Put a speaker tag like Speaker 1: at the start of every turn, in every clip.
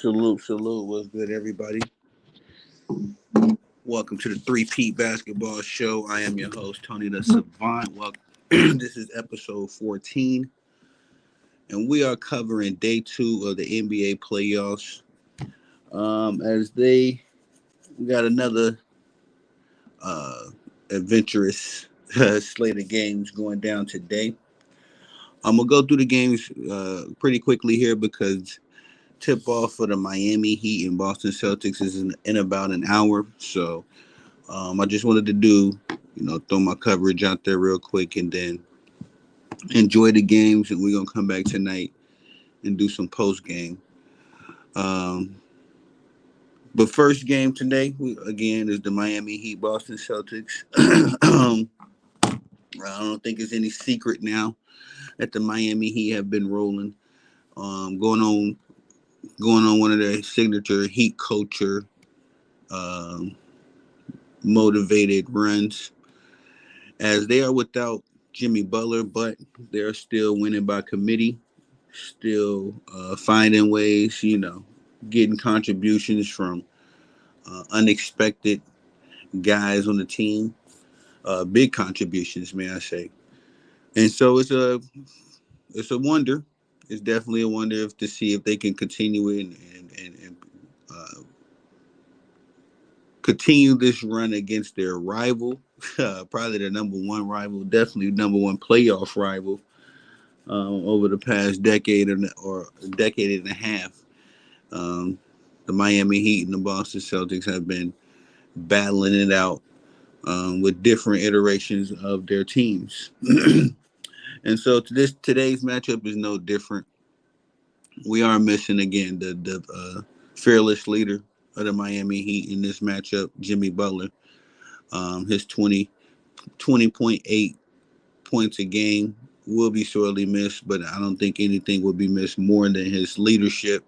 Speaker 1: Salute, salute. What's good, everybody? Welcome to the Peat Basketball Show. I am your host, Tony the Savant. Well, this is episode 14, and we are covering day two of the NBA playoffs. As we got another uh, adventurous slate of games going down today. I'm gonna go through the games pretty quickly here because tip off for the Miami Heat and Boston Celtics is in about an hour. So I just wanted to throw my coverage out there real quick and then enjoy the games. And we're going to come back tonight and do some post game. Um, but first game today, again, is the Miami Heat Boston Celtics. I don't think it's any secret now that the Miami Heat have been rolling, going on one of their signature Heat culture um, motivated runs, as they are without Jimmy Butler, but they're still winning by committee, still finding ways, getting contributions from unexpected guys on the team, big contributions, may I say. And so it's a wonder. It's definitely a wonder if to see if they can continue it and continue this run against their rival, probably their number one rival, definitely number one playoff rival over the past decade or a decade and a half. Um, the Miami Heat and the Boston Celtics have been battling it out with different iterations of their teams. And so today's matchup is no different. We are missing again the fearless leader of the Miami Heat in this matchup, Jimmy Butler. His 20.8 points a game will be sorely missed, but I don't think anything will be missed more than his leadership,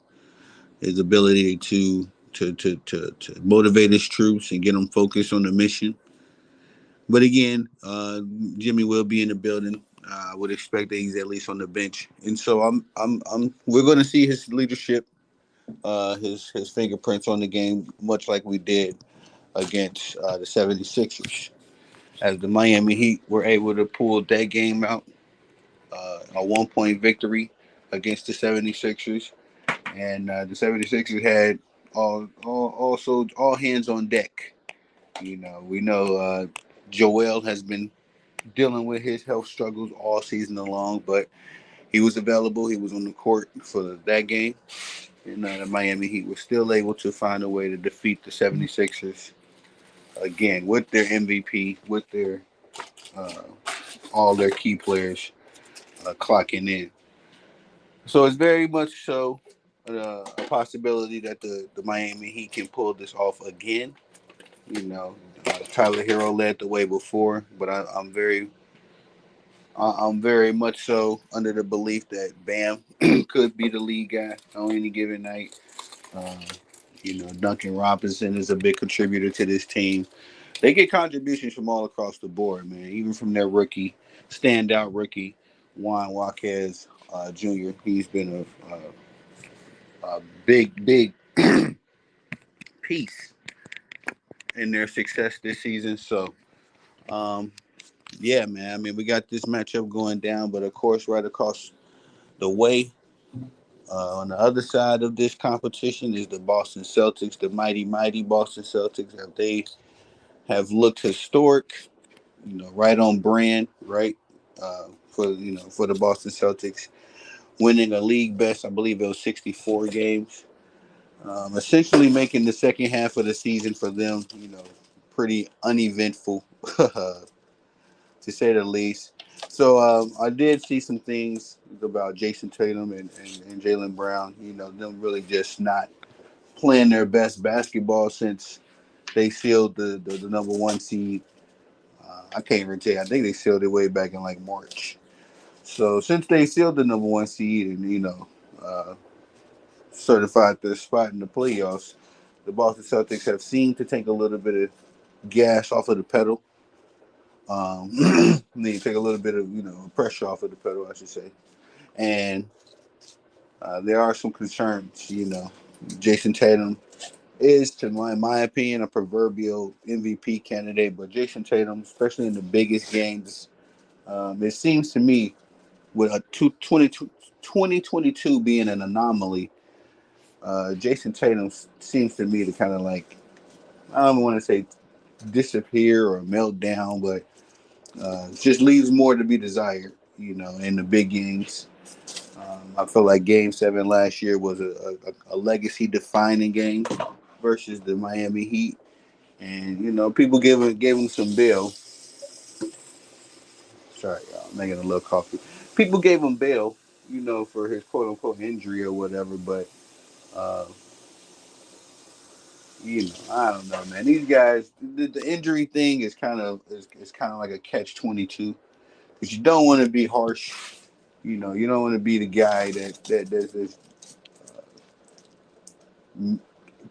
Speaker 1: his ability to motivate his troops and get them focused on the mission. But again, Jimmy will be in the building. I would expect that he's at least on the bench, and so we're going to see his leadership, his fingerprints on the game, much like we did against the 76ers, as the Miami Heat were able to pull that game out, a 1 point victory against the 76ers. And the 76ers had also all hands on deck. We know Joel has been dealing with his health struggles all season long, but he was available. He was on the court for that game. And the Miami Heat was still able to find a way to defeat the 76ers again with their MVP, with their uh, all their key players clocking in. So it's very much so a possibility that the Miami Heat can pull this off again. Tyler Hero led the way before, but I'm very much so under the belief that Bam could be the lead guy on any given night. Uh, Duncan Robinson is a big contributor to this team. They get contributions from all across the board, man. Even from their standout rookie, Juan Jaquez Jr. He's been a big piece in their success this season. So, um, yeah, man. I mean, we got this matchup going down, but of course, right across the way, on the other side of this competition is the Boston Celtics, the mighty Boston Celtics. They have looked historic, right on brand, right, for the Boston Celtics, winning a league best, I believe it was 64 games, essentially making the second half of the season for them, pretty uneventful, to say the least. So I did see some things about Jason Tatum and Jaylen Brown, them really just not playing their best basketball since they sealed the number one seed. I can't even tell you. I think they sealed it way back in like March. So since they sealed the number one seed and certified their spot in the playoffs, the Boston Celtics have seemed to take a little bit of gas off of the pedal. They take a little bit of pressure off of the pedal, I should say. And there are some concerns, Jason Tatum is, to my opinion, a proverbial MVP candidate. But Jason Tatum, especially in the biggest games, it seems to me with a 2022 being an anomaly, Jason Tatum seems to me to kind of like, I don't want to say disappear or melt down, but just leaves more to be desired. In the big games. I feel like Game 7 last year was a legacy defining game versus the Miami Heat. And, people gave him some bail. Sorry, y'all, I'm making a little coffee. People gave him bail, for his quote unquote injury or whatever. But, uh, I don't know, man. These guys, the injury thing is kind of like a catch 22. Because you don't want to be harsh. You don't want to be the guy that's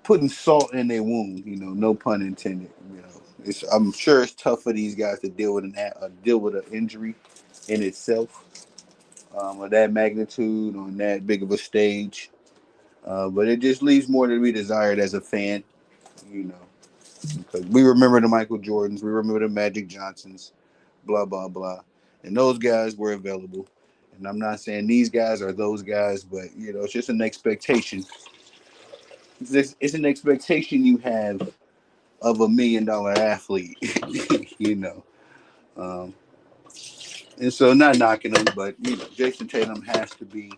Speaker 1: putting salt in their wound. No pun intended. I'm sure it's tough for these guys to deal with an injury in itself, of that magnitude on that big of a stage. But it just leaves more to be desired as a fan. You know, because we remember the Michael Jordans, we remember the Magic Johnsons, blah blah blah, and those guys were available. And I'm not saying these guys are those guys, but it's just an expectation. It's an expectation you have of $1 million athlete, you know. Um, and so, not knocking him, but Jason Tatum has to be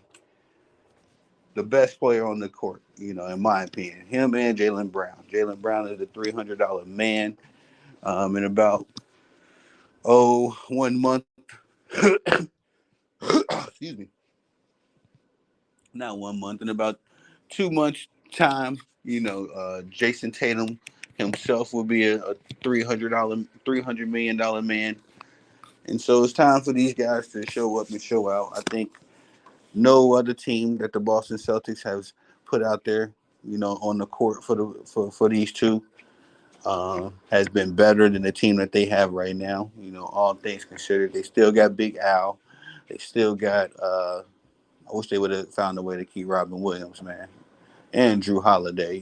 Speaker 1: the best player on the court, in my opinion. Him and Jaylen Brown. Jaylen Brown is the $300 man. In about 1 month, excuse me, not 1 month, in about 2 months time, Jason Tatum himself will be a $300 man. And so it's time for these guys to show up and show out. I think no other team that the Boston Celtics has put out there, on the court for these two, has been better than the team that they have right now. All things considered, they still got Big Al. They still got. I wish they would have found a way to keep Robin Williams, man, and Drew Holiday.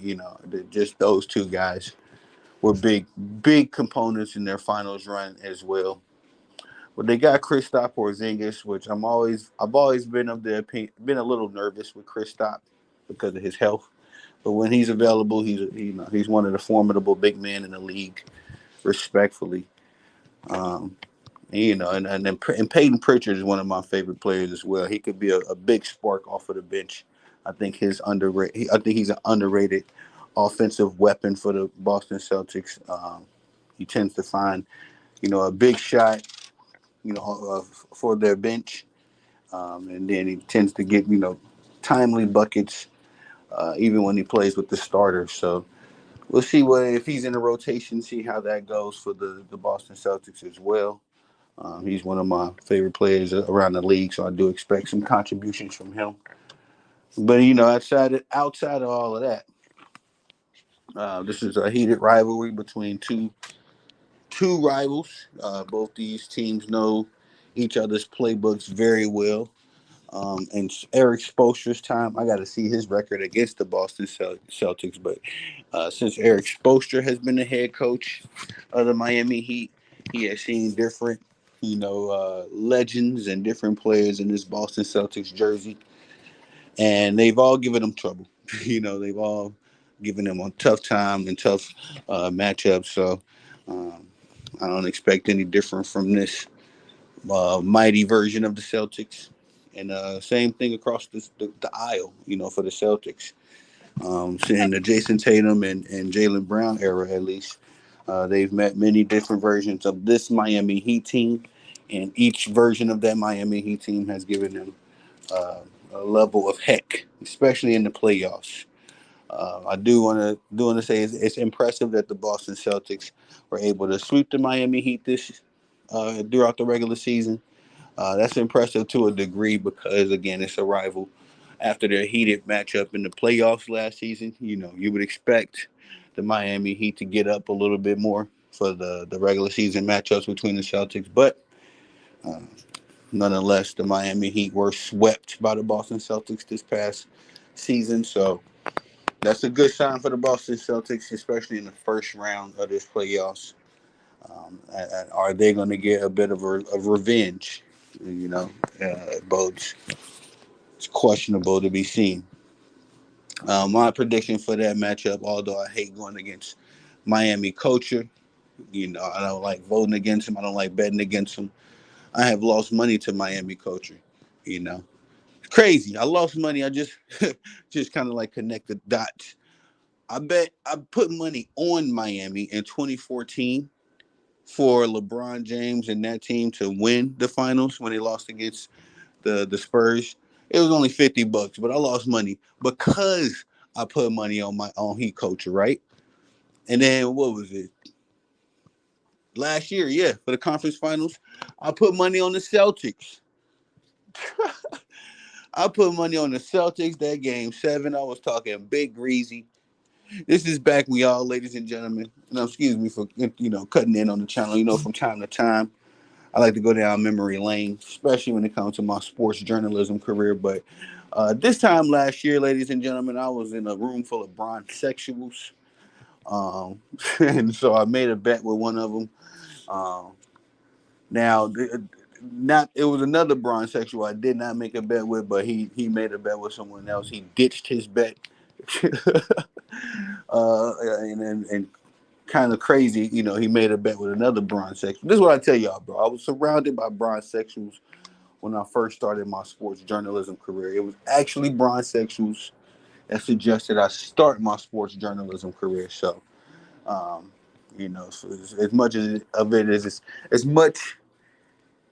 Speaker 1: Just those two guys were big components in their finals run as well. But they got Kristaps Porzingis, which I've always been of the opinion, been a little nervous with Kristaps because of his health. But when he's available, he's one of the formidable big men in the league, respectfully. Um, and Peyton Pritchard is one of my favorite players as well. He could be a big spark off of the bench. I think I think he's an underrated offensive weapon for the Boston Celtics. He tends to find a big shot for their bench. And then he tends to get, timely buckets, even when he plays with the starters. So we'll see if he's in the rotation, see how that goes for the Boston Celtics as well. He's one of my favorite players around the league, so I do expect some contributions from him. But outside of all of that, this is a heated rivalry between two rivals. Both these teams know each other's playbooks very well. And Eric Spoelstra's time, I got to see his record against the Boston Celtics. But since Eric Spoelstra has been the head coach of the Miami Heat, he has seen different, legends and different players in this Boston Celtics jersey, and they've all given him trouble. They've all given him a tough time and tough matchups. So um, I don't expect any different from this mighty version of the Celtics. And same thing across the aisle, for the Celtics. In the Jason Tatum and Jaylen Brown era, at least, they've met many different versions of this Miami Heat team, and each version of that Miami Heat team has given them uh, a level of heck, especially in the playoffs. I do want to say it's impressive that the Boston Celtics were able to sweep the Miami Heat this throughout the regular season. That's impressive to a degree because, again, it's a rival. After their heated matchup in the playoffs last season, you would expect the Miami Heat to get up a little bit more for the regular season matchups between the Celtics. But uh, nonetheless, the Miami Heat were swept by the Boston Celtics this past season. So that's a good sign for the Boston Celtics, especially in the first round of this playoffs. Are they going to get a bit of revenge? You know, both it's questionable to be seen. My prediction for that matchup, although I hate going against Miami culture, you know, I don't like voting against him. I don't like betting against him. I have lost money to Miami culture. You know, it's crazy. I lost money. I just just kind of like connect the dots. I put money on Miami in 2014 for LeBron James and that team to win the finals when they lost against the Spurs. It was only $50, but I lost money because I put money on my own Heat culture, right? And then what was it? Last year, yeah, for the conference finals, I put money on the Celtics. I put money on the Celtics that game seven. I was talking big greasy. This is back when y'all, ladies and gentlemen. Now, excuse me for cutting in on the channel. You know, from time to time, I like to go down memory lane, especially when it comes to my sports journalism career. But this time last year, ladies and gentlemen, I was in a room full of bronzexuals. And so I made a bet with one of them. Um, now, not it was another bronzexual I did not make a bet with, but he made a bet with someone else. He ditched his bet. And kind of crazy, you know, he made a bet with another bronzexual. This is what I tell y'all, bro. I was surrounded by bronzexuals when I first started my sports journalism career. It was actually bronzexuals that suggested I start my sports journalism career. So, um, you know, so as much of it as much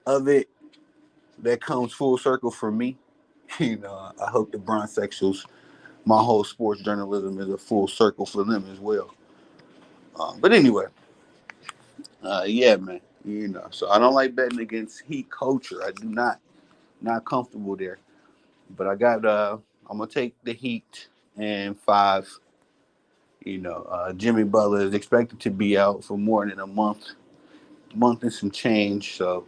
Speaker 1: of it that comes full circle for me. You know, I hope the bronzexuals, my whole sports journalism is a full circle for them as well. But anyway, yeah, man. You know, so I don't like betting against Heat culture. I do not comfortable there. But I got I'm gonna take the Heat and five. You know, Jimmy Butler is expected to be out for more than a month and some change. So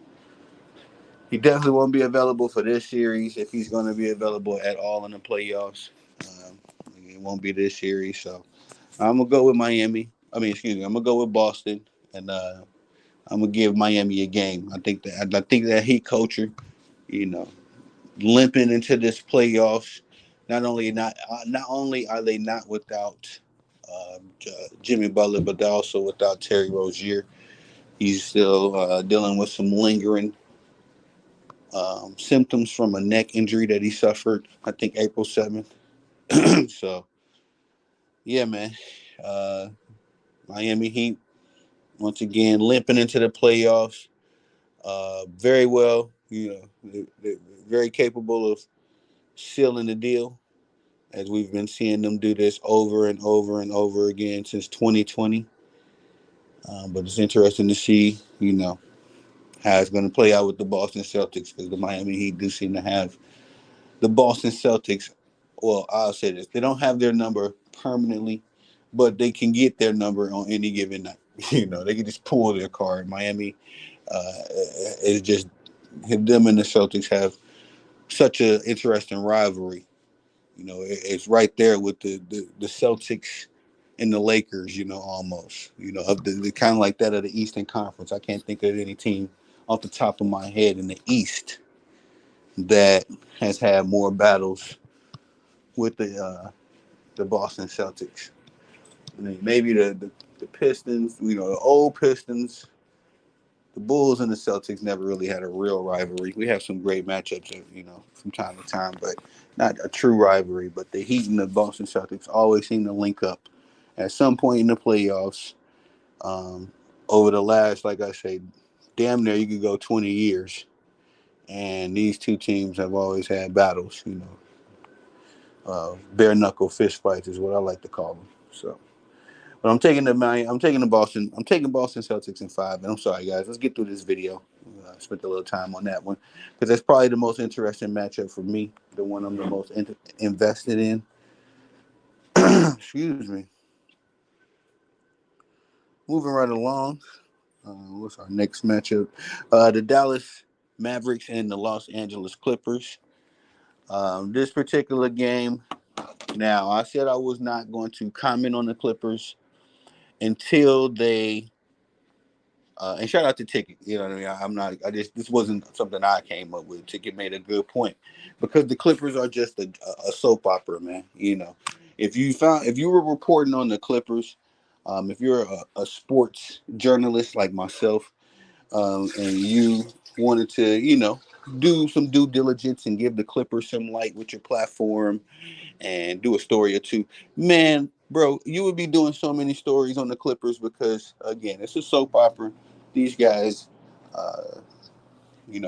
Speaker 1: he definitely won't be available for this series if he's going to be available at all in the playoffs. Um, it won't be this series. So I'm gonna go with Miami. I mean, excuse me. I'm gonna go with Boston, and I'm gonna give Miami a game. I think that Heat culture, you know, limping into this playoffs. Not only are they not without Jimmy Butler, but they're also without Terry Rozier. He's still dealing with some lingering symptoms from a neck injury that he suffered. I think April 7th. So yeah, man. Uh, Miami Heat once again limping into the playoffs. Very well, you know, they're very capable of sealing the deal, as we've been seeing them do this over and over and over again since 2020. But it's interesting to see, you know, how it's going to play out with the Boston Celtics, because the Miami Heat do seem to have the Boston Celtics. Well, I'll say this: they don't have their number permanently, but they can get their number on any given night. You know, they can just pull their card. Miami is just them and the Celtics have such an interesting rivalry. You know, it's right there with the Celtics and the Lakers. You know, almost. You know, of the kind of like that of the Eastern Conference. I can't think of any team off the top of my head in the East that has had more battles with the Boston Celtics. I mean, maybe the Pistons. You know, the old Pistons. The Bulls and the Celtics never really had a real rivalry. We have some great matchups, you know, from time to time, but not a true rivalry. But the Heat and the Boston Celtics always seem to link up at some point in the playoffs. Um, Over the last, like I say, damn near you could go 20 years, and these two teams have always had battles. You know, bare knuckle fist fights is what I like to call them. So. But I'm taking Boston Celtics in five. And I'm sorry, guys. Let's get through this video. I spent a little time on that one because that's probably the most interesting matchup for me. The one I'm the most invested in. Excuse me. Moving right along. What's our next matchup? The Dallas Mavericks and the Los Angeles Clippers. This particular game Now, I said I was not going to comment on the Clippers until they and shout out to Ticket. You know what I mean? I'm not. I just this wasn't something I came up with. Ticket made a good point because the Clippers are just a soap opera, man. You know, if you were reporting on the Clippers, if you're a sports journalist like myself, and you wanted to, do some due diligence and give the Clippers some light with your platform and do a story or two, man, bro, you would be doing so many stories on the Clippers because, again, it's a soap opera. These guys, uh,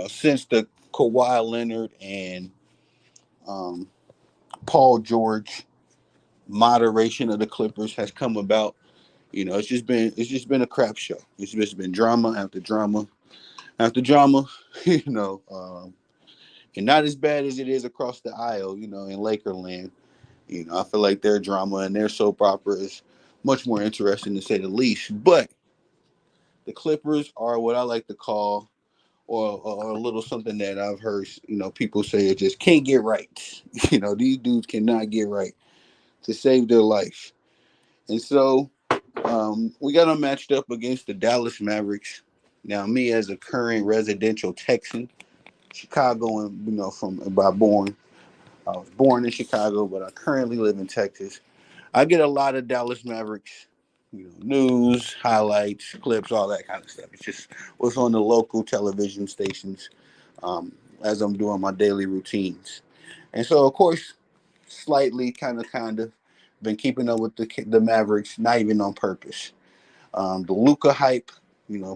Speaker 1: since the Kawhi Leonard and um, Paul George moderation of the Clippers has come about, it's just been a crap show. It's just been drama after drama after drama, you know, and not as bad as it is across the aisle, in Lakerland. I feel like their drama and their soap opera is much more interesting to say the least. But the Clippers are what I like to call, or a little something that I've heard, people say it just can't get right. These dudes cannot get right to save their life. And so we got them matched up against the Dallas Mavericks. Now, me as a current residential Texan, Chicago, and from by born, I was born in Chicago, but I currently live in Texas. I get a lot of Dallas Mavericks, news, highlights, clips, all that kind of stuff. It's just what's on the local television stations as I'm doing my daily routines. And so, of course, slightly, kind of, been keeping up with the Mavericks, not even on purpose. The Luca hype,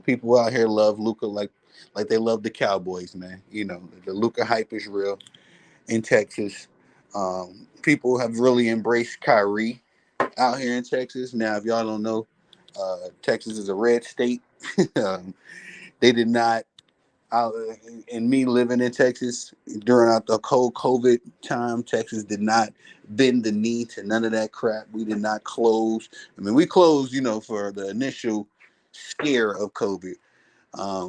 Speaker 1: people out here love Luca like they love the Cowboys, man. The Luca hype is real in Texas. People have really embraced Kyrie out here in Texas. Now, if y'all don't know, Texas is a red state. They did not, out in me living in Texas during the cold COVID time, Texas did not bend the knee to none of that crap. We did not close. I mean, we closed, for the initial scare of COVID.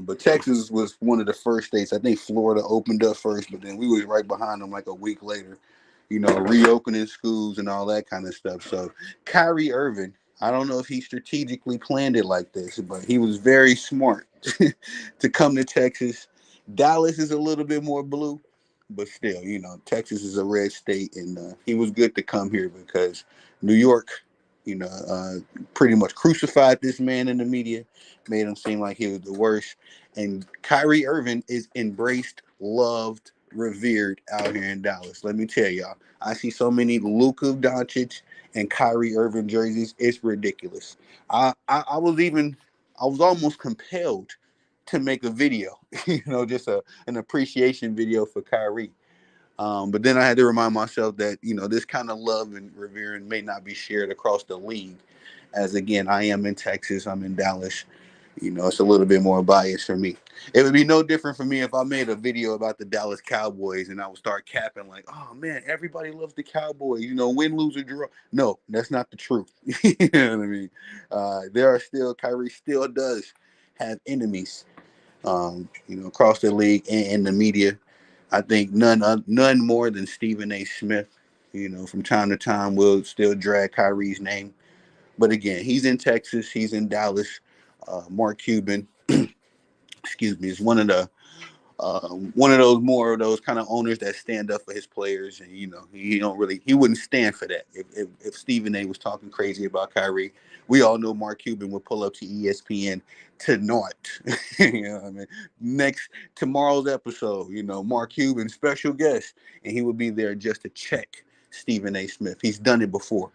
Speaker 1: But Texas was one of the first states. I think Florida opened up first, but then we was right behind them like a week later, reopening schools and all that kind of stuff. So Kyrie Irving, I don't know if he strategically planned it like this, but he was very smart to come to Texas. Dallas is a little bit more blue, but still, Texas is a red state, and he was good to come here because New York, pretty much crucified this man in the media, made him seem like he was the worst. And Kyrie Irving is embraced, loved, revered out here in Dallas. Let me tell y'all, I see so many Luka Doncic and Kyrie Irving jerseys. It's ridiculous. I was almost compelled to make a video, just an appreciation video for Kyrie. But then I had to remind myself that, this kind of love and revering may not be shared across the league. As again, I am in Texas, I'm in Dallas. It's a little bit more biased for me. It would be no different for me if I made a video about the Dallas Cowboys and I would start capping like, oh man, everybody loves the Cowboys, win, lose, or draw. No, that's not the truth. You know what I mean? Kyrie still does have enemies, across the league and the media. I think none more than Stephen A. Smith. From time to time, will still drag Kyrie's name. But again, he's in Texas, he's in Dallas. Mark Cuban, excuse me, is one of those more of those kind of owners that stand up for his players, and he wouldn't stand for that. If Stephen A. was talking crazy about Kyrie, we all know Mark Cuban would pull up to ESPN to naught. You know what I mean? Tomorrow's episode, Mark Cuban special guest, and he would be there just to check Stephen A. Smith. He's done it before,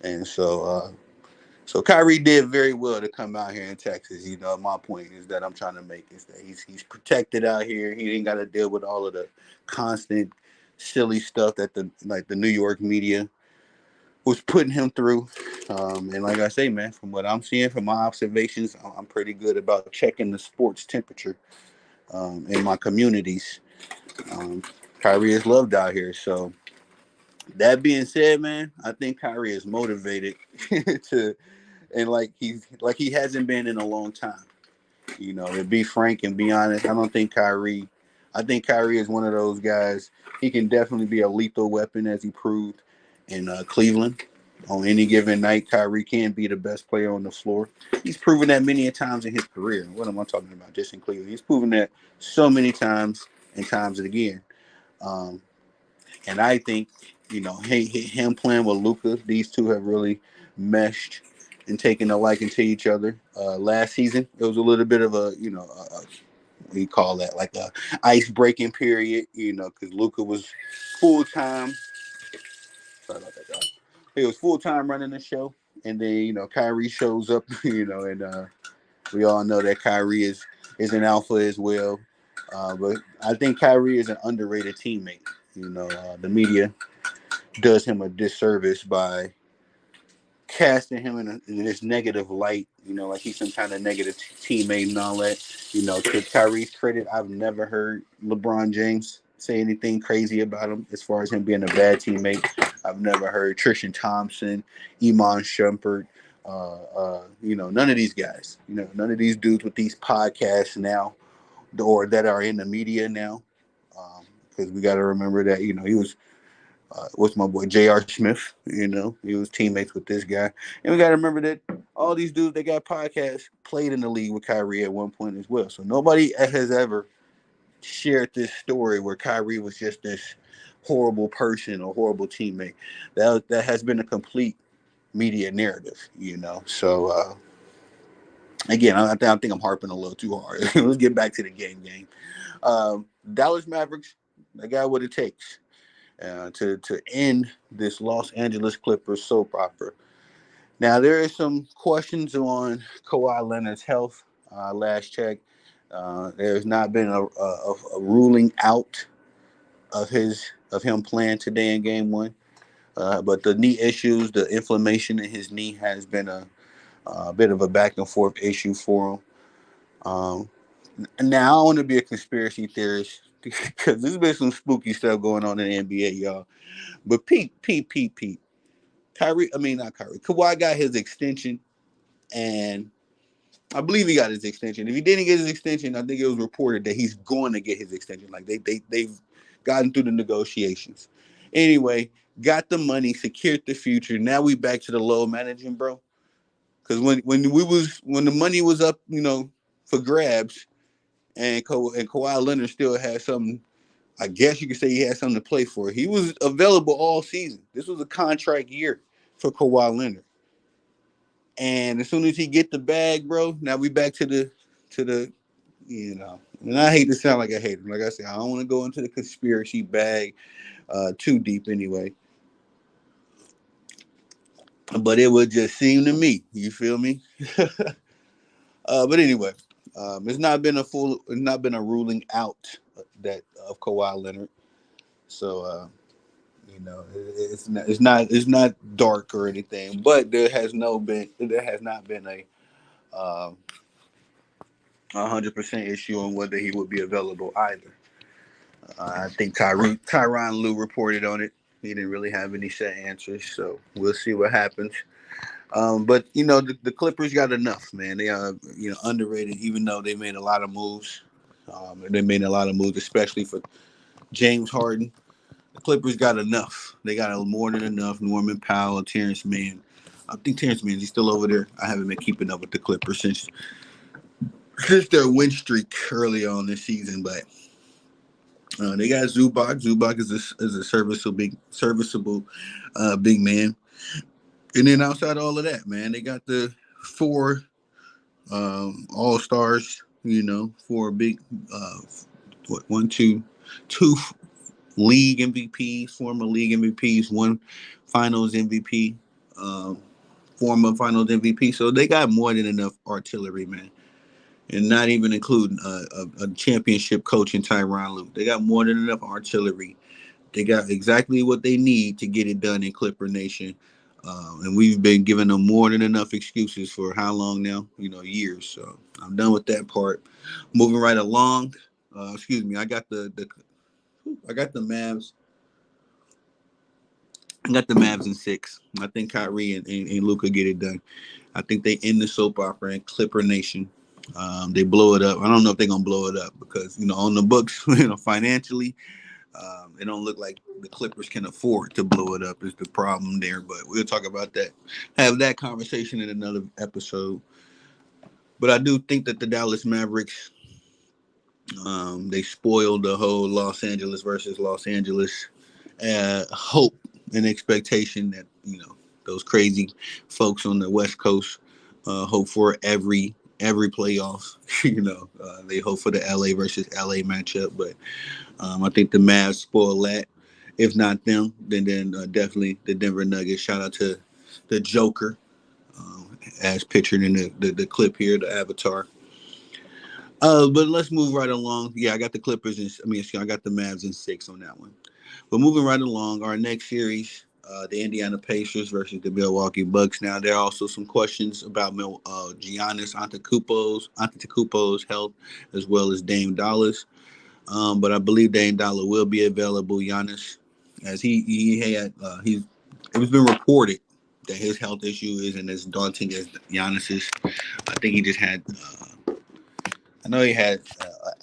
Speaker 1: and so Kyrie did very well to come out here in Texas. My point is that I'm trying to make is that he's protected out here. He ain't got to deal with all of the constant silly stuff that the New York media was putting him through. And like I say, man, from what I'm seeing, from my observations, I'm pretty good about checking the sports temperature in my communities. Um, Kyrie is loved out here. So that being said, man, I think Kyrie is motivated to and like he hasn't been in a long time. To be frank and be honest, I don't think Kyrie. I think Kyrie is one of those guys. He can definitely be a lethal weapon, as he proved. in Cleveland. On any given night, Kyrie can be the best player on the floor. He's proven that many times in his career. What am I talking about? Just in Cleveland, he's proven that so many times and times and again. Um, and I think, him playing with Luka, these two have really meshed and taken a liking to each other. Last season, it was a little bit of we call that like a ice breaking period, because Luka was full time. Sorry about that, guys. He was full time running the show, and then Kyrie shows up, and we all know that Kyrie is an alpha as well. But I think Kyrie is an underrated teammate. The media does him a disservice by casting him in this negative light, like he's some kind of negative teammate and all that. To Kyrie's credit, I've never heard LeBron James say anything crazy about him as far as him being a bad teammate. I've never heard Tristan Thompson, Iman Shumpert, none of these guys, none of these dudes with these podcasts now or that are in the media now. Because we got to remember that, he was what's my boy J.R. Smith. He was teammates with this guy, and we got to remember that all these dudes that got podcasts played in the league with Kyrie at one point as well. So nobody has ever shared this story where Kyrie was just this horrible person or horrible teammate. That has been a complete media narrative. So again, I think I'm harping a little too hard. Let's get back to the game. Dallas Mavericks, they got what it takes. To end this Los Angeles Clippers soap opera. Now, there is some questions on Kawhi Leonard's health. Last check, there's not been a ruling out of him playing today in Game 1. But the knee issues, the inflammation in his knee has been a bit of a back and forth issue for him. Now, I don't want to be a conspiracy theorist because there's been some spooky stuff going on in the NBA, y'all. But Pete. Not Kyrie. Kawhi got his extension, and I believe he got his extension. If he didn't get his extension, I think it was reported that he's going to get his extension. Like they've gotten through the negotiations. Anyway, got the money, secured the future. Now we back to the low managing, bro. Because when the money was up, for grabs, and Kawhi Leonard still had something. I guess you could say he had something to play for. He was available all season. This was a contract year for Kawhi Leonard. And as soon as he get the bag, bro, now we back to the, and I hate to sound like a hater. Like I said, I don't want to go into the conspiracy bag too deep anyway. But it would just seem to me, you feel me? But anyway, it's not been a ruling out that of Kawhi Leonard. So it's not dark or anything, but there has not been a 100% issue on whether he would be available either. I think Tyronn Lue reported on it. He didn't really have any set answers, so we'll see what happens. But the Clippers got enough, man. They are underrated, even though they made a lot of moves. They made a lot of moves, especially for James Harden. The Clippers got enough. They got more than enough. Norman Powell, Terrence Mann. I think Terrence Mann, he's still over there. I haven't been keeping up with the Clippers since their win streak early on this season, but they got Zubac. Zubac is a serviceable big man. And then outside of all of that, man, they got the 4 all stars. Four big two league MVPs, former league MVPs, 1 Finals MVP, former Finals MVP. So they got more than enough artillery, man. And not even including a championship coach in Tyronn Lue. They got more than enough artillery. They got exactly what they need to get it done in Clipper Nation. And we've been giving them more than enough excuses for how long now? Years. So I'm done with that part. Moving right along. Excuse me. I got the Mavs. I got the Mavs in 6. I think Kyrie and Luka get it done. I think they end the soap opera in Clipper Nation. They blow it up. I don't know if they're gonna blow it up because on the books, financially, It don't look like the Clippers can afford to blow it up. Is the problem there? But we'll talk about that. Have that conversation in another episode. But I do think that the Dallas Mavericks, they spoiled the whole Los Angeles versus Los Angeles hope and expectation that those crazy folks on the West Coast hope for every playoffs. They hope for the LA versus LA matchup, but I think the Mavs spoil that. If not them, then definitely the Denver Nuggets. Shout out to the Joker, as pictured in the clip here, the avatar. But let's move right along. Yeah, I got the Clippers, I got the Mavs in 6 on that one. But moving right along, our next series, the Indiana Pacers versus the Milwaukee Bucks. Now, there are also some questions about Giannis Antetokounmpo's health, as well as Dame Dollars. But I believe Dame Dollar will be available. Giannis, as it was been reported that his health issue isn't as daunting as Giannis's. I think he just had. I know he had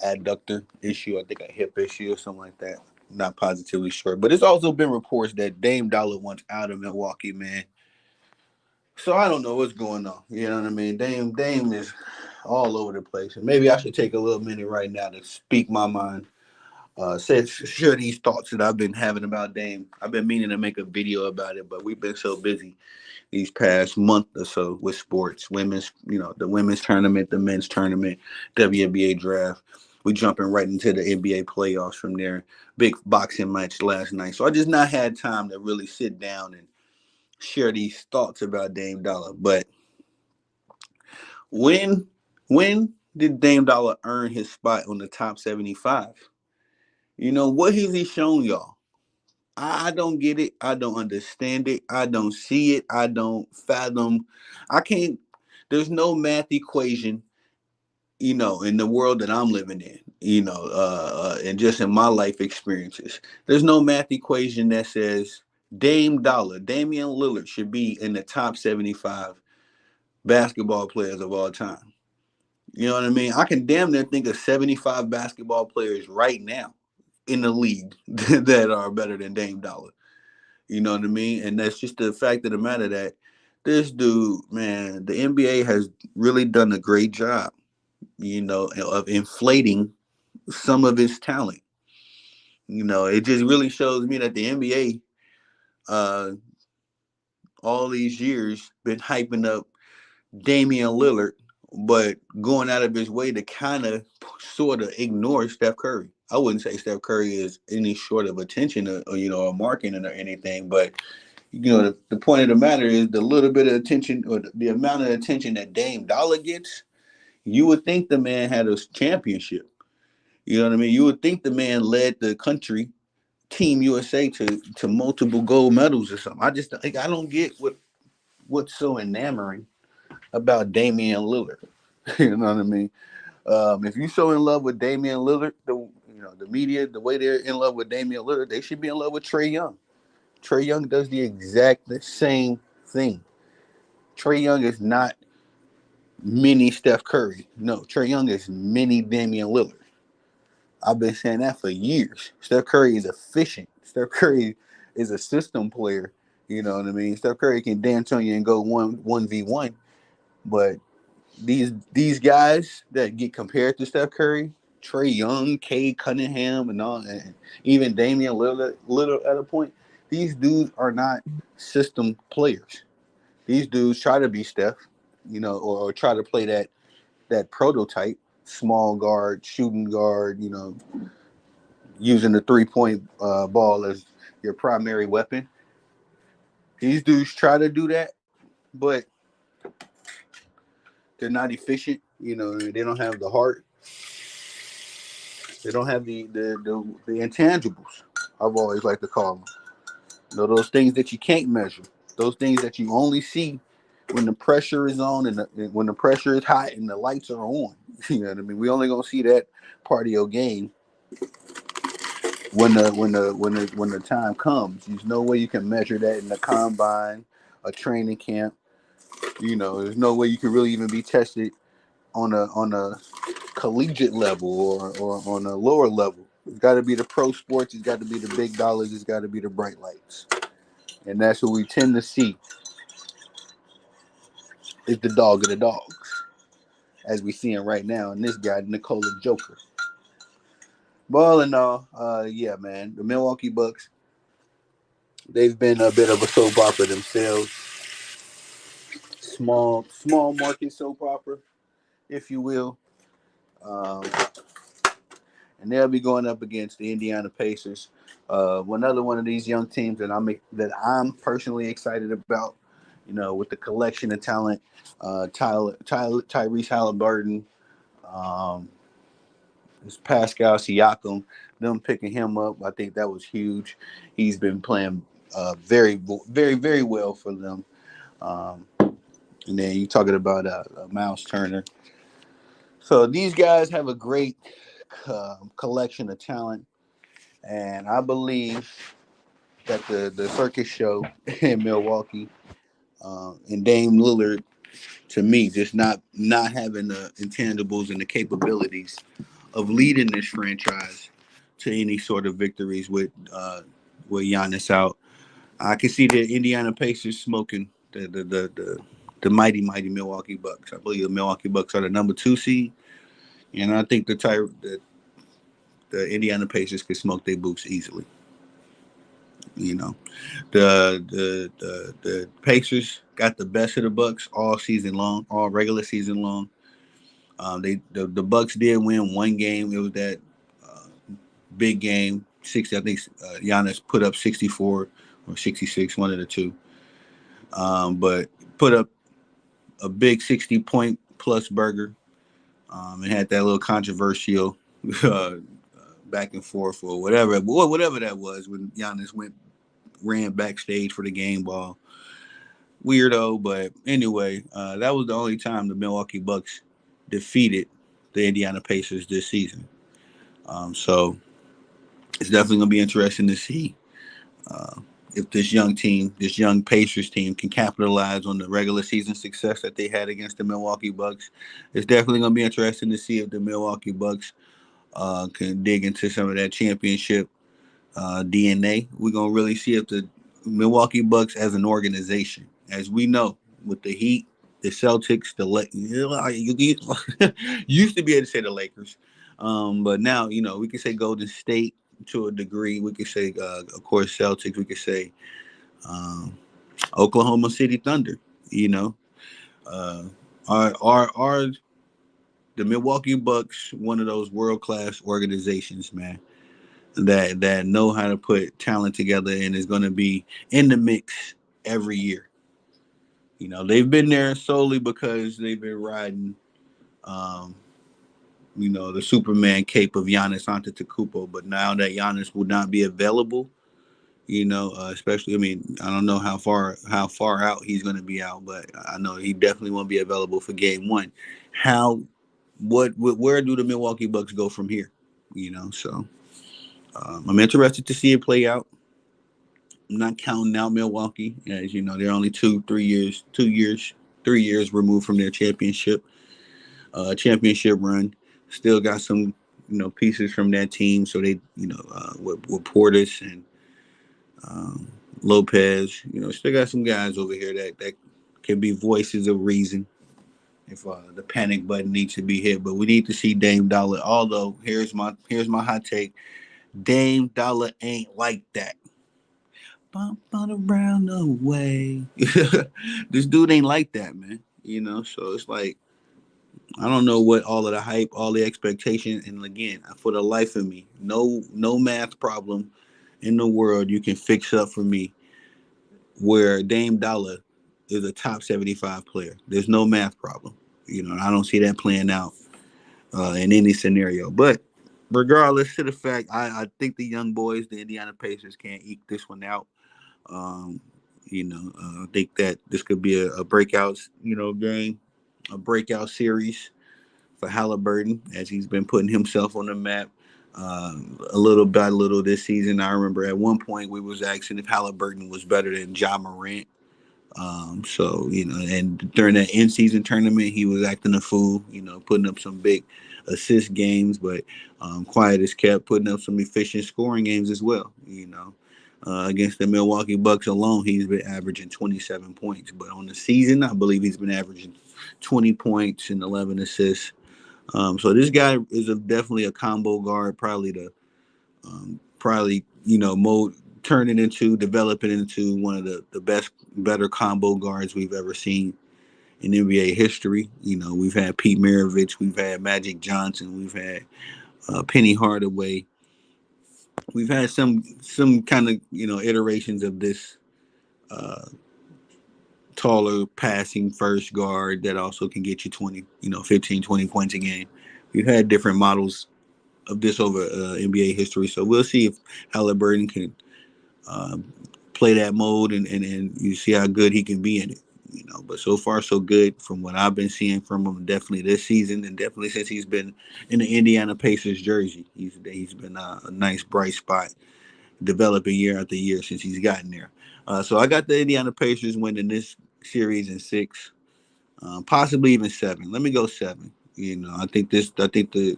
Speaker 1: an adductor issue. I think a hip issue or something like that. Not positively sure, but it's also been reports that Dame Dollar wants out of Milwaukee, man. So I don't know what's going on. You know what I mean? Dame is all over the place, and maybe I should take a little minute right now to speak my mind. Share these thoughts that I've been having about Dame. I've been meaning to make a video about it, but we've been so busy these past month or so with sports, the women's tournament, the men's tournament, WNBA draft. We jumping right into the NBA playoffs from there. Big boxing match last night. So I just not had time to really sit down and share these thoughts about Dame Dollar. But when when did Dame Dollar earn his spot on the top 75? What has he shown y'all? I don't get it. I don't understand it. I don't see it. I don't fathom. I can't. There's no math equation, in the world that I'm living in, and just in my life experiences. There's no math equation that says Damian Lillard should be in the top 75 basketball players of all time. You know what I mean? I can damn near think of 75 basketball players right now in the league that are better than Dame Dollar. You know what I mean? And that's just the fact of the matter that this dude, man, the NBA has really done a great job, of inflating some of his talent. It just really shows me that the NBA, all these years, been hyping up Damian Lillard, but going out of his way to kind of sort of ignore Steph Curry. I wouldn't say Steph Curry is any short of attention or marketing or anything, but the point of the matter is the little bit of attention or the amount of attention that Dame Dollar gets. You would think the man had a championship. You know what I mean? You would think the man led the country, Team USA, to multiple gold medals or something. I don't get what's so enamoring about Damian Lillard. You know what I mean? If you're so in love with Damian Lillard, the media, the way they're in love with Damian Lillard, they should be in love with Trae Young. Trae Young does the exact same thing. Trae Young is not mini Steph Curry. No, Trae Young is mini Damian Lillard. I've been saying that for years. Steph Curry is efficient. Steph Curry is a system player. You know what I mean? Steph Curry can dance on you and go 1v1. But these guys that get compared to Steph Curry, Trae Young, Cade Cunningham, and even Damian Lillard at a point, these dudes are not system players. These dudes try to be Steph, or try to play that prototype, small guard, shooting guard, using the 3-point ball as your primary weapon. These dudes try to do that, but they're not efficient. They don't have the heart. They don't have the intangibles. I've always liked to call them. Those things that you can't measure. Those things that you only see when the pressure is on and when the pressure is hot and the lights are on. You know what I mean? We only gonna see that part of your game when the time comes. There's no way you can measure that in the combine, a training camp. There's no way you can really even be tested on a collegiate level or on a lower level. It's got to be the pro sports. It's got to be the big dollars. It's got to be the bright lights. And that's what we tend to see is the dog of the dogs, as we see him right now. And this guy, Nikola Joker. But all in all, yeah, man, the Milwaukee Bucks, they've been a bit of a soap opera themselves. Small market soap opera, if you will. Um, and they'll be going up against the Indiana Pacers. Another one of these young teams that I'm personally excited about. With the collection of talent, Tyrese Halliburton, um, this Pascal Siakam, them picking him up, I think that was huge. He's been playing very, very, very well for them. Um, and then you're talking about Miles Turner. So these guys have a great collection of talent, and I believe that the circus show in Milwaukee and Dame Lillard, to me, just not having the intangibles and the capabilities of leading this franchise to any sort of victories with Giannis out. I can see the Indiana Pacers smoking the mighty Milwaukee Bucks. I believe the Milwaukee Bucks are the number 2 seed, and I think the Indiana Pacers could smoke their boots easily. You know, the Pacers got the best of the Bucks all season long, all regular season long. The Bucks did win one game. It was that uh, big game, 60. I think Giannis put up 64 or 66, one of the two. But put up a big 60-point plus burger, and had that little controversial uh, back and forth or whatever that was when Giannis ran backstage for the game ball. Weirdo, but anyway, that was the only time the Milwaukee Bucks defeated the Indiana Pacers this season. So it's definitely going to be interesting to see uh, if this young Pacers team, can capitalize on the regular season success that they had against the Milwaukee Bucks. It's definitely going to be interesting to see if the Milwaukee Bucks can dig into some of that championship DNA. We're gonna really see if the Milwaukee Bucks as an organization, as we know, with the Heat, the Celtics, you used to be able to say the Lakers, but now we can say Golden State to a degree. We could say, of course, Celtics. We could say um, Oklahoma City Thunder. You know, uh, are the Milwaukee Bucks one of those world class organizations, man? That know how to put talent together and is going to be in the mix every year. They've been there solely because they've been riding, um, the Superman cape of Giannis Antetokounmpo. But now that Giannis will not be available, especially, I mean, I don't know how far out he's going to be out, but I know he definitely won't be available for Game 1. How, where do the Milwaukee Bucks go from here? So I'm interested to see it play out. I'm not counting out Milwaukee, as you know, they're only 3 years removed from their championship run. Still got some, pieces from that team. So they, with Portis and um, Lopez, still got some guys over here that can be voices of reason if the panic button needs to be hit. But we need to see Dame Dollar. Although here's my hot take: Dame Dollar ain't like that. Bump on around the way. This dude ain't like that, man. So it's like I don't know what all of the hype, all the expectation, and again, for the life of me, no math problem in the world you can fix up for me where Dame Dollar is a top 75 player. There's no math problem. I don't see that playing out in any scenario. But regardless to the fact, I think the young boys, the Indiana Pacers, can't eke this one out. Um, I think that this could be a breakout, game, a breakout series for Halliburton as he's been putting himself on the map a little by little this season. I remember at one point we was asking if Halliburton was better than Ja Morant. So and during that in-season tournament, he was acting a fool, putting up some big assist games, but quiet as kept, putting up some efficient scoring games as well. Against the Milwaukee Bucks alone, he's been averaging 27 points. But on the season, I believe he's been averaging 20 points and 11 assists. So this guy is definitely a combo guard, probably mode turn it into develop it into one of the better combo guards we've ever seen in NBA history. We've had Pete Maravich, we've had Magic Johnson, we've had Penny Hardaway. We've had some kind of iterations of this uh, taller passing first guard that also can get you 20, 15, 20 points a game. We've had different models of this over NBA history, so we'll see if Halliburton can uh, play that mode, and you see how good he can be in it. But so far so good from what I've been seeing from him, definitely this season, and definitely since he's been in the Indiana Pacers jersey. He's been a nice bright spot, developing year after year since he's gotten there. So I got the Indiana Pacers winning this series in six, possibly even seven. Let me go seven. I think this. I think the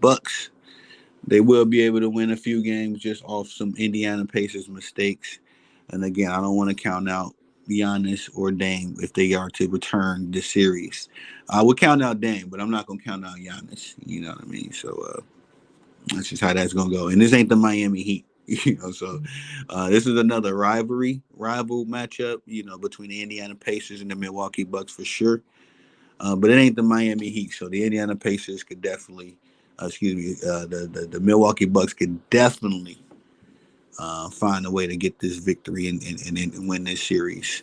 Speaker 1: Bucks, they will be able to win a few games just off some Indiana Pacers mistakes. And again, I don't want to count out Giannis or Dame if they are to return this series. I would count out Dame, but I'm not going to count out Giannis. You know what I mean? So that's just how that's going to go. And this ain't the Miami Heat. So this is another rival matchup, between the Indiana Pacers and the Milwaukee Bucks for sure. But it ain't the Miami Heat. So the Indiana Pacers could definitely, the Milwaukee Bucks could definitely find a way to get this victory and win this series.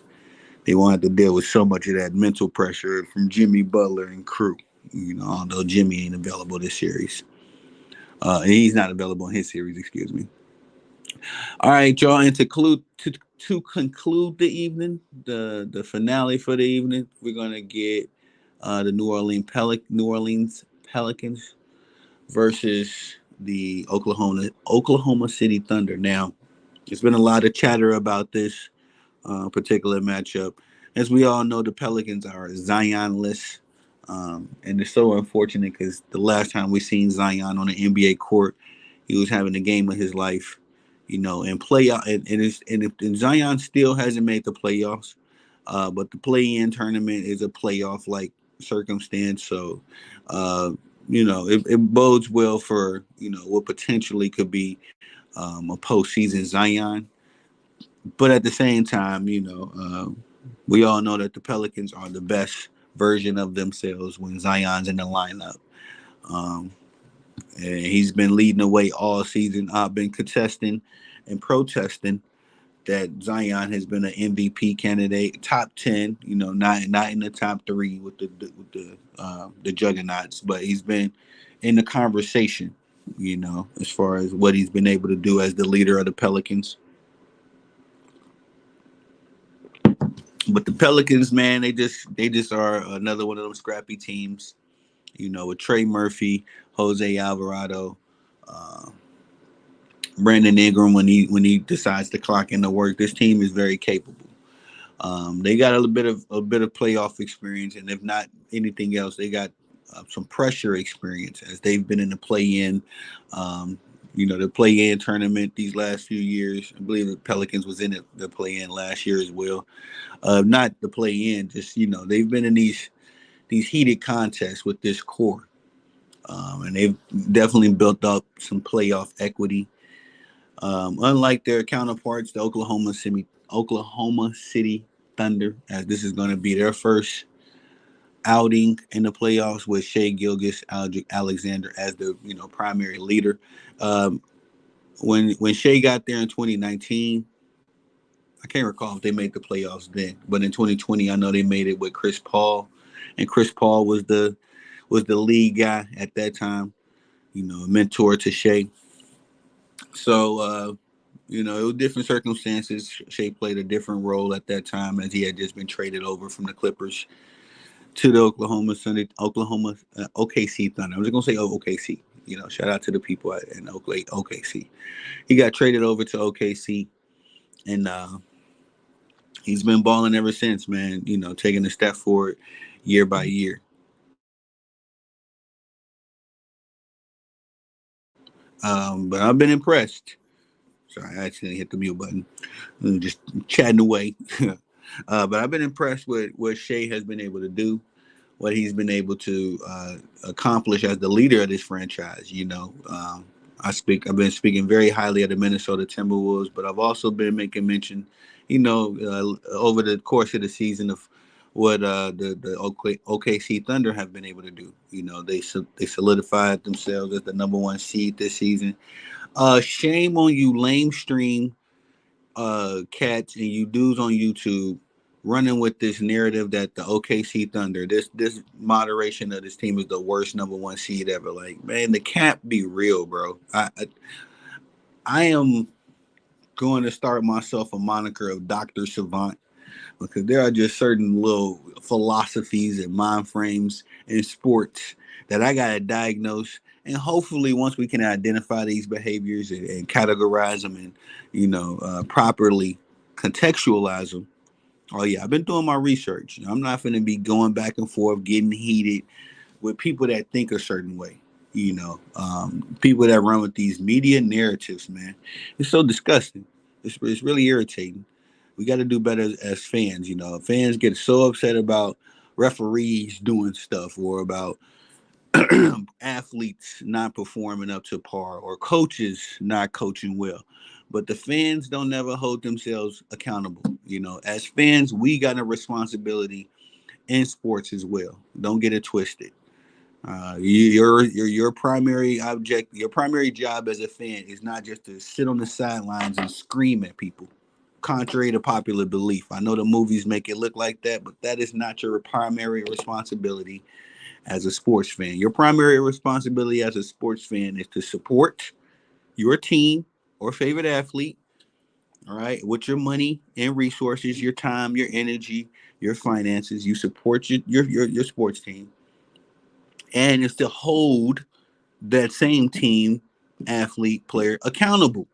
Speaker 1: They won't have to deal with so much of that mental pressure from Jimmy Butler and crew. Although Jimmy ain't available this series, and he's not available in his series. Excuse me. All right, y'all. And to conclude the evening, the finale for the evening, we're gonna get the New Orleans Pelicans versus the Oklahoma City Thunder. Now, there's been a lot of chatter about this particular matchup. As we all know, the Pelicans are Zionless, and it's so unfortunate because the last time we seen Zion on an NBA court, he was having the game of his life, and playoff. And Zion still hasn't made the playoffs, but the play-in tournament is a playoff-like circumstance. So, it bodes well for what potentially could be a postseason Zion. But at the same time, we all know that the Pelicans are the best version of themselves when Zion's in the lineup. Um, and he's been leading the way all season. I've been contesting and protesting that Zion has been an MVP candidate, top 10. Not in the top three with the juggernauts, but he's been in the conversation. As far as what he's been able to do as the leader of the Pelicans. But the Pelicans, man, they just are another one of those scrappy teams. With Trey Murphy, Jose Alvarado, uh, Brandon Ingram when he decides to clock in the work. This team is very capable. They got a bit of playoff experience, and if not anything else, they got some pressure experience as they've been in the play-in. Um, the play-in tournament these last few years. I believe the Pelicans was in the play-in last year as well. Not the play-in, just they've been in these heated contests with this core, and they've definitely built up some playoff equity. Unlike their counterparts, the Oklahoma City Thunder, as this is going to be their first outing in the playoffs with Shea Gilgis Alexander as the primary leader. Um, when Shea got there in 2019, I can't recall if they made the playoffs then, but in 2020, I know they made it with Chris Paul, and Chris Paul was the lead guy at that time. A mentor to Shea. So it was different circumstances. Shea played a different role at that time as he had just been traded over from the Clippers to the Oklahoma OKC Thunder. I was gonna say OKC. Shout out to the people in OKC. He got traded over to OKC, and he's been balling ever since, man. Taking a step forward year by year. But I've been impressed. Sorry, I accidentally hit the mute button. Just chatting away. But I've been impressed with what Shea has been able to do, what he's been able to accomplish as the leader of this franchise. I've been speaking very highly of the Minnesota Timberwolves, but I've also been making mention, over the course of the season of what the OKC Thunder have been able to do. They solidified themselves as the number one seed this season. Shame on you, lamestream cats and you dudes on YouTube running with this narrative that the OKC Thunder, this moderation of this team is the worst number one seed ever. Like, man, the can't be real, bro. I am going to start myself a moniker of Dr. Savant because there are just certain little philosophies and mind frames in sports that I gotta diagnose. And hopefully, once we can identify these behaviors and categorize them and properly contextualize them. Oh yeah, I've been doing my research. I'm not going to be going back and forth, getting heated with people that think a certain way. People that run with these media narratives, man. It's so disgusting. It's really irritating. We got to do better as fans. Fans get so upset about referees doing stuff or about athletes not performing up to par or coaches not coaching well. But the fans don't never hold themselves accountable. As fans, we got a responsibility in sports as well. Don't get it twisted. Your primary object, your primary job as a fan is not just to sit on the sidelines and scream at people. Contrary to popular belief, I know the movies make it look like that, but that is not your primary responsibility as a sports fan. Your primary responsibility as a sports fan is to support your team or favorite athlete, all right, with your money and resources, your time, your energy, your finances. You support your sports team, and it's to hold that same team, athlete, player accountable.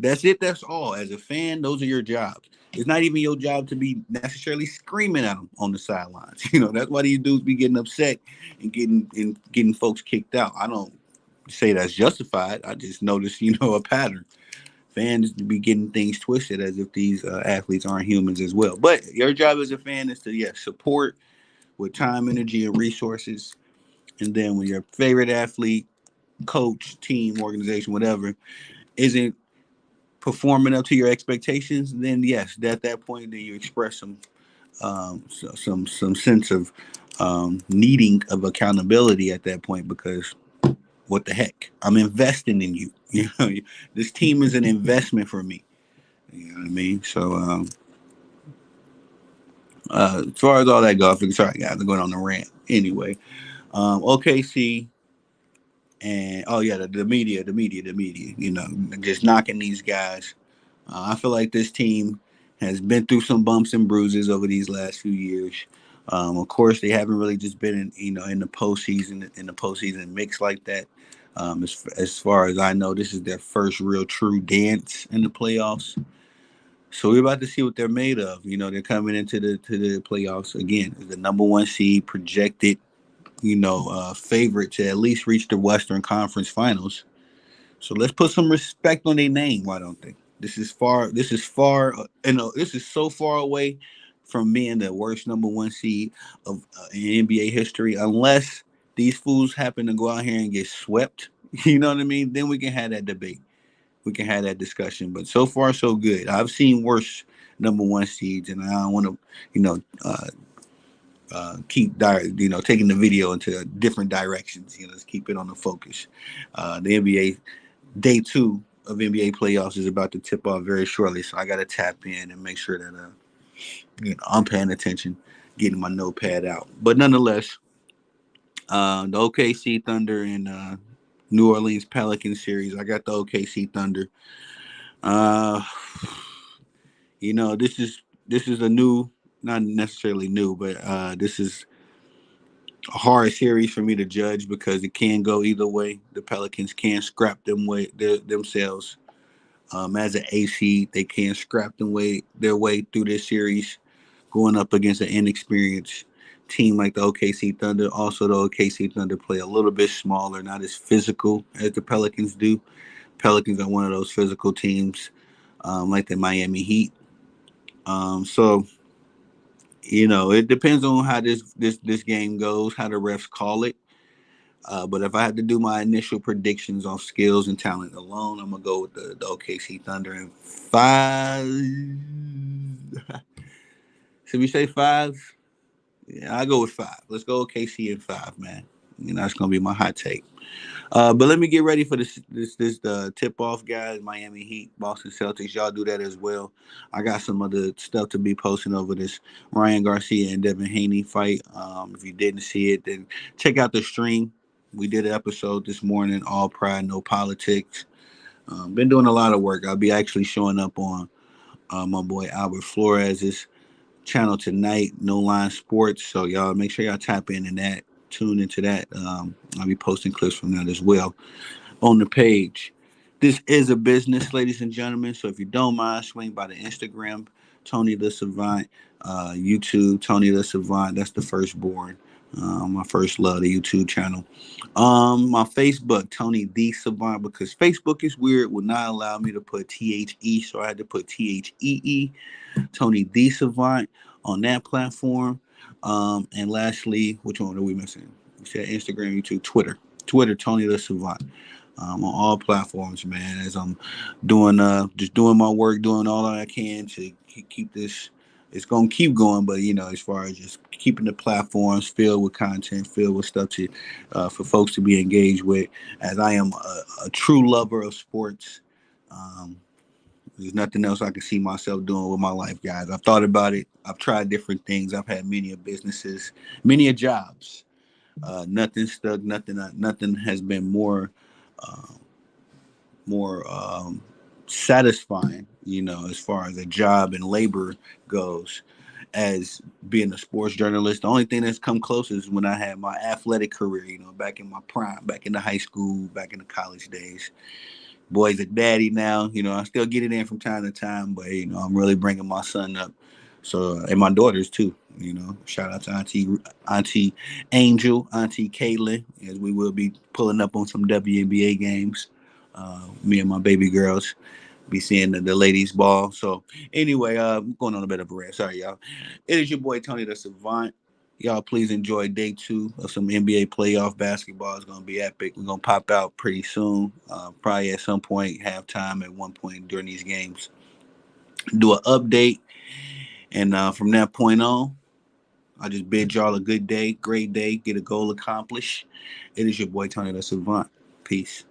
Speaker 1: That's it. That's all. As a fan, those are your jobs. It's not even your job to be necessarily screaming at them on the sidelines. That's why these dudes be getting upset and getting folks kicked out. I don't say that's justified. I just notice, a pattern. Fans be getting things twisted as if these athletes aren't humans as well. But your job as a fan is to, support with time, energy, and resources. And then when your favorite athlete, coach, team, organization, whatever, isn't performing up to your expectations, then yes, at that point, then you express some sense of needing of accountability at that point because what the heck, I'm investing in you. This team is an investment for me. You know what I mean? So as far as all that goes, sorry guys, I'm going on the rant anyway. OKC and oh yeah, the media. Just knocking these guys. I feel like this team has been through some bumps and bruises over these last few years. Of course, they haven't really just been in the postseason mix like that. As far as I know, this is their first real true dance in the playoffs. So we're about to see what they're made of. They're coming into the playoffs again as the number one seed, projected, favorite to at least reach the Western Conference Finals. So let's put some respect on their name. Why don't they? This is far. This is far. This is so far away from being the worst number one seed of in NBA history. Unless these fools happen to go out here and get swept, you know what I mean? Then we can have that debate. We can have that discussion. But so far, so good. I've seen worse number one seeds, and I don't want to, taking the video into different directions. Let's keep it on the focus. The NBA day two of NBA playoffs is about to tip off very shortly, so I got to tap in and make sure that I'm paying attention, getting my notepad out. But nonetheless, the OKC Thunder and New Orleans Pelicans series, I got the OKC Thunder. Uh, this is a new, not necessarily new, but this is a hard series for me to judge because it can go either way. The Pelicans can scrap themselves as an AC. They can scrap their way through this series, going up against an inexperienced team like the OKC Thunder. Also, the OKC Thunder play a little bit smaller, not as physical as the Pelicans do. Pelicans are one of those physical teams, like the Miami Heat. So it depends on how this game goes, how the refs call it. But if I had to do my initial predictions on skills and talent alone, I'm gonna go with the OKC Thunder in five. Should we say five? Yeah, I go with five. Let's go OKC in five, man. That's gonna be my hot take. But let me get ready for this tip off, guys. Miami Heat, Boston Celtics. Y'all do that as well. I got some other stuff to be posting over this Ryan Garcia and Devin Haney fight. If you didn't see it, then check out the stream. We did an episode this morning, All Pride, No Politics. Been doing a lot of work. I'll be actually showing up on my boy Albert Flores's channel tonight, No Line Sports. So y'all make sure y'all tap in and that. Tune into that. I'll be posting clips from that as well on the page. This is a business, ladies and gentlemen. So if you don't mind, swing by the Instagram, Tony the Savant, YouTube, Tony the Savant. That's the firstborn. My first love, the YouTube channel. My Facebook, Tony the Savant, because Facebook is weird, would not allow me to put THE, so I had to put THEE. Tony the Savant on that platform. And lastly, which one are we missing? We said Instagram, YouTube, Twitter, Tony the Savant. On all platforms, man. As I'm doing, just doing my work, doing all I can to keep this. It's gonna keep going, but as far as just keeping the platforms filled with content, filled with stuff to, for folks to be engaged with. As I am a true lover of sports, um, there's nothing else I can see myself doing with my life, guys. I've thought about it. I've tried different things. I've had many of businesses, many of jobs. Nothing stuck. Nothing has been uh, more satisfying, as far as a job and labor goes, as being a sports journalist. The only thing that's come close is when I had my athletic career, back in my prime, back in the high school, back in the college days. Boy's a daddy now. I still get it in from time to time, but I'm really bringing my son up. So and my daughters too. Shout out to Auntie Angel, Auntie Caitlin, as we will be pulling up on some WNBA games. Me and my baby girls be seeing the ladies ball. So anyway, I'm going on a bit of a rant. Sorry, y'all. It is your boy Tony the Savant. Y'all, please enjoy day 2 of some NBA playoff basketball. It's going to be epic. We're going to pop out pretty soon, probably at some point, halftime at one point during these games. Do an update. And from that point on, I just bid y'all a good day, great day, get a goal accomplished. It is your boy Tony the Savant. Peace.